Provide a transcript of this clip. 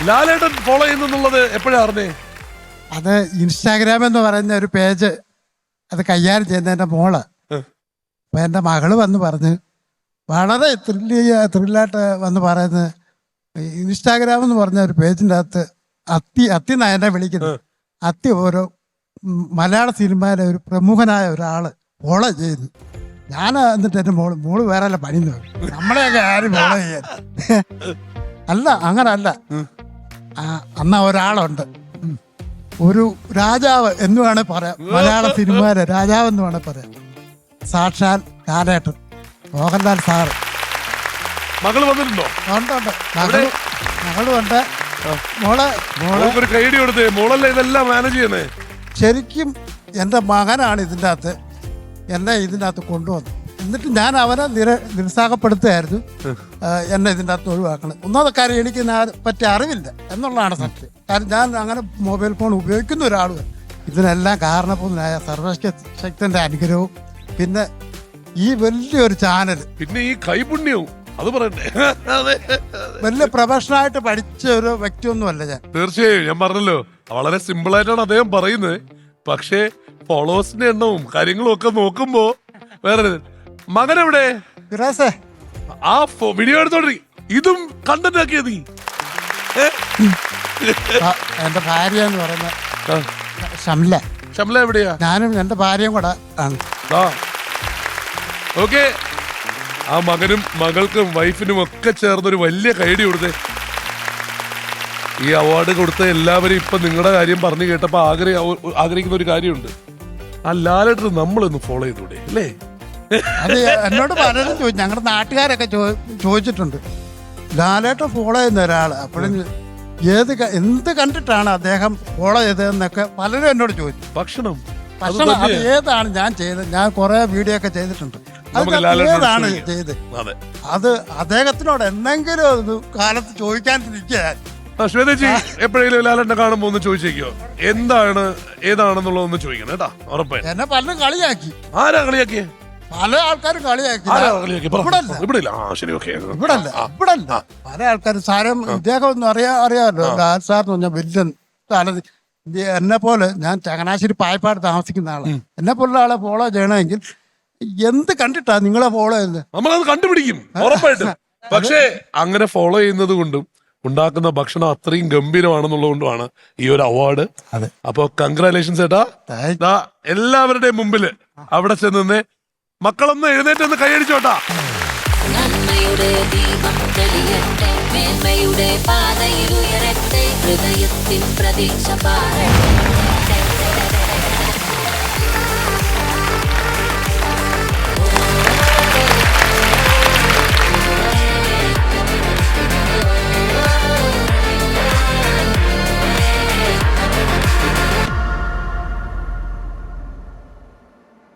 ലാലേട്ടൻ follow ചെയ്യുന്നുള്ളത് എപ്പോഴാ അറിഞ്ഞേ? അത് Instagram എന്ന് പറയുന്ന ഒരു പേജ് അത് കൈകാര്യം ചെയ്യുന്ന എൻ്റെ മോള്. അപ്പൊ എൻ്റെ മകള് വന്ന് പറഞ്ഞ് വളരെ ത്രില്ലായിട്ട് വന്ന് പറയുന്നത് ഇൻസ്റ്റാഗ്രാം എന്ന് പറഞ്ഞ ഒരു പേജിൻ്റെ അകത്ത് അത്തി നയനെ വിളിക്കുന്നത്. അത്തി ഓരോ മലയാള സിനിമയിലെ ഒരു പ്രമുഖനായ ഒരാള് ഫോളോ ചെയ്യുന്നു. ഞാൻ എന്നിട്ട് എൻ്റെ മോള് വേറെ അല്ല പണിന്ന് നമ്മളെയൊക്കെ ആരും ഫോളോ ചെയ്യാൻ അല്ല, അങ്ങനല്ല. അന്ന് ഒരാളുണ്ട്, ഒരു രാജാവ് എന്ന് വേണേ പറയാം, മലയാള സിനിമയിലെ രാജാവ് എന്ന് വേണേ പറയാം. സാക്ഷാൽ ലാലേട്ടൻ, മോഹൻലാൽ സാറ്. മകള് വന്നിട്ടുണ്ടോ? ഉണ്ട്. മകളുണ്ട്. ഒരു കൈഡി കൊടുത്തേ. മോളല്ലേ ഇതെല്ലാം മാനേജ് ചെയ്യുന്നേ? ശരിക്കും എൻ്റെ മകനാണ് ഇതിൻ്റെ അകത്ത് എന്നെ ഇതിൻ്റെ അകത്ത് കൊണ്ടുവന്നു. എന്നിട്ട് ഞാൻ അവനെ നിരുത്സാഹപ്പെടുത്തുകയായിരുന്നു, എന്നെ ഇതിൻ്റെ അകത്ത് ഒഴിവാക്കണം. ഒന്നാമത്തെ കാര്യം എനിക്ക് പറ്റി അറിവില്ല എന്നുള്ളതാണ് സത്യം. കാരണം ഞാൻ അങ്ങനെ മൊബൈൽ ഫോൺ ഉപയോഗിക്കുന്ന ഒരാളും. ഇതിനെല്ലാം കാരണഭൂതനായ സർവശക്തന്റെ അനുഗ്രഹവും പിന്നെ ഈ വലിയൊരു ചാനൽ, പിന്നെ ഈ കൈപുണ്യവും അത് പറയണ്ടേ. വലിയ പ്രൊഫഷണലായിട്ട് പഠിച്ച ഒരു വ്യക്തിയൊന്നുമല്ല ഞാൻ. തീർച്ചയായും ഞാൻ പറഞ്ഞല്ലോ, വളരെ സിമ്പിൾ ആയിട്ടാണ് അദ്ദേഹം പറയുന്നത്. പക്ഷേ ഫോളോവേഴ്സിന്റെ എണ്ണവും കാര്യങ്ങളും ഒക്കെ നോക്കുമ്പോ വേറെ. മകനെവിടെ? ആ വീഡിയോ എടുത്തോണ്ടി ഇതും കണ്ടന്റ് ആക്കിയ നീ. എന്റെ ഭാര്യ എന്ന് പറയുന്ന ഷംല എവിടെയാ? ഞാനും എന്റെ ഭാര്യയും കൂടെ ആണ്. ഓക്കെ, ആ മകനും മകൾക്കും വൈഫിനും ഒക്കെ ചേർന്നൊരു വലിയ കൈഡി കൊടുത്തേ. ഈ അവാർഡ് കൊടുത്ത എല്ലാവരും ഇപ്പൊ നിങ്ങളുടെ കാര്യം പറഞ്ഞു കേട്ടപ്പോ ആഗ്രഹിക്കുന്ന ഒരു കാര്യമുണ്ട്. ആ ലാലേട്ടൻ നമ്മളൊന്ന് ഫോളോ ചെയ്തൂടെ അല്ലേ? അത് എന്നോട് പലരും ചോദിച്ചു, ഞങ്ങളുടെ നാട്ടുകാരൊക്കെ ചോദിച്ചിട്ടുണ്ട്, ലാലേട്ടൻ ഫോളോ ചെയ്യുന്ന ഒരാള്. അപ്പോഴും എന്ത് കണ്ടിട്ടാണ് അദ്ദേഹം ഫോളോ ചെയ്തതെന്നൊക്കെ പലരും എന്നോട് ചോദിച്ചു. ഭക്ഷണം അത് ഏതാണ് ഞാൻ ചെയ്തത്? ഞാൻ കുറെ വീഡിയോ ഒക്കെ ചെയ്തിട്ടുണ്ട്. ഏതാണ് ചെയ്ത്? അത് അദ്ദേഹത്തിനോട് എന്തെങ്കിലും കാലത്ത് ചോദിക്കാണ്ടിരിക്കാൻ. ശ്വേതജി എപ്പോഴെങ്കിലും ലാലേട്ടനെ കാണുമ്പോ ഒന്ന് ചോദിച്ചേക്കോ, ഏതാണെന്നുള്ളതൊന്ന് ചോദിക്കണം കേട്ടാ. ഉറപ്പായി. എന്നെ പലരും കളിയാക്കി. ആരാ കളിയാക്കിയേ? പല ആൾക്കാരും കളിയാക്കി. ഇവിടല്ല പല ആൾക്കാരും. സാരം ഇദ്ദേഹം ഒന്നും അറിയാമല്ലോ, ലാൽ സാർ എന്ന് പറഞ്ഞാൽ വലിയ എന്നെ പോലെ, ഞാൻ ചങ്ങനാശ്ശേരി പായപ്പാട് താമസിക്കുന്ന ആളാണ്. എന്നെ പോലുള്ള ആളെ ഫോളോ ചെയ്യണമെങ്കിൽ എന്ത് കണ്ടിട്ടാ നിങ്ങളെ ഫോളോ ചെയ്യുന്നത്? നമ്മളത് കണ്ടുപിടിക്കും ഉറപ്പായിട്ടും. പക്ഷേ അങ്ങനെ ഫോളോ ചെയ്യുന്നത് കൊണ്ടും ഉണ്ടാക്കുന്ന ഭക്ഷണം അത്രയും ഗംഭീരമാണെന്നുള്ളത് കൊണ്ടുമാണ് ഈ ഒരു അവാർഡ്. അപ്പൊ കൺഗ്രാലേഷൻസ് ഏട്ടാ. എല്ലാവരുടെയും മുമ്പില് അവിടെ ചെന്ന് മക്കളൊന്ന് എഴുന്നേറ്റൊന്ന് കൈയടിച്ചോട്ടാ. നന്മയുടെ ദീപം തെളിയട്ടെ, മേന്മയുടെ പാതയിൽ ഉയരട്ടെ, ഹൃദയത്തിൻ പ്രതീക്ഷ പാറട്ടെ.